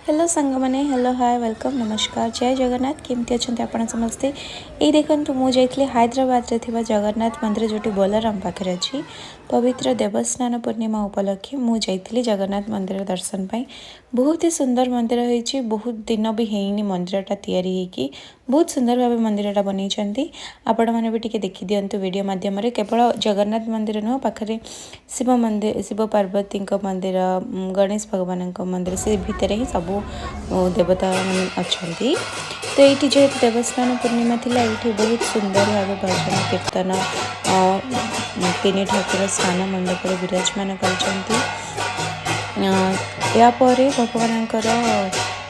Hello सांग मैंने hello hi welcome नमस्कार जय जगन्नाथ केमती अच्छा आपण समस्ते ये देखो मुझे हैदराबाद रे थिबा जगन्नाथ मंदिर जोटी बोलाराम पाखे अच्छी पवित्र देवस्नान पूर्णिमा उपलक्षे मुझे जगन्नाथ मंदिर दर्शन पाई बहुत ही सुंदर मंदिर होती बहुत दिन भी हैनी मंदिरटा या बहुत सुंदर भाव मंदिरटा बनई आपण मैंने भी टी देखी दिंतु वीडियो मध्यम केवल जगन्नाथ मंदिर नुह पाखे शिव मंदिर शिव पार्वती मंदिर गणेश भगवान मंदिर से भितर ही सब देवता अच्छा तो ये जेहतु देवस्नान पूर्णिमा थी ये बहुत सुंदर भाव भजन कीर्तन तीन ठाकुर स्नान मंडप विराजमान कर भगवान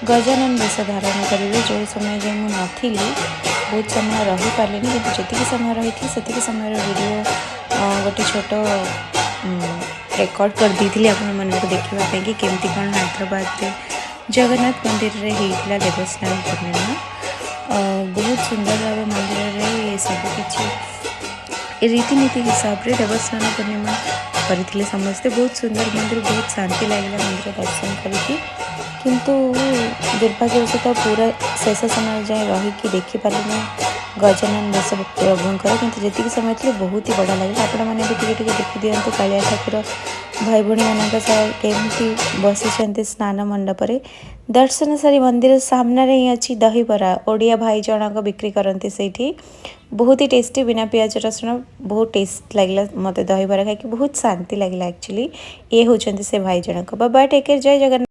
गजानन वेश धारण करेंगे जो समय जो मुझे नी बहुत समय रही पारे कि जी समय रही से समय वीडियो गोटे छोट रेकर्ड कर दी आपण देखा कि केमती कौन हैदराबाद रे जगन्नाथ मंदिर रे होता देवस्नान पूर्णिमा बहुत सुंदर भाव मंदिर रे सबकि रीतिनीति हिसाब से देवस्नान पूर्णिमा करते समस्ते बहुत सुंदर मंदिर बहुत शांति लगे मंदिर दर्शन करके किंतु दुर्भाग्यवशतः पूरा शेष समय जाए रहीकि देखिपारे गजानन वेश प्रभुंर कि जी समय थी बहुत ही बढ़िया लगे आपण मैंने भी देखी दिखाँ कालिया ठाकुर भाई भाई मान केमती बसी स्नान मंडप दर्शन सारी मंदिर सामने ही अच्छी दहीबरा ओडिया भाई जनक बिक्री करती से बहुत ही टेस्टी बिना पियाज रसुण बहुत टेस्ट लगे मत दहीबरा खाई बहुत शांति लगे एक्चुअली ये होती से भाई जनक बाबा टेक केयर जय जगन्नाथ।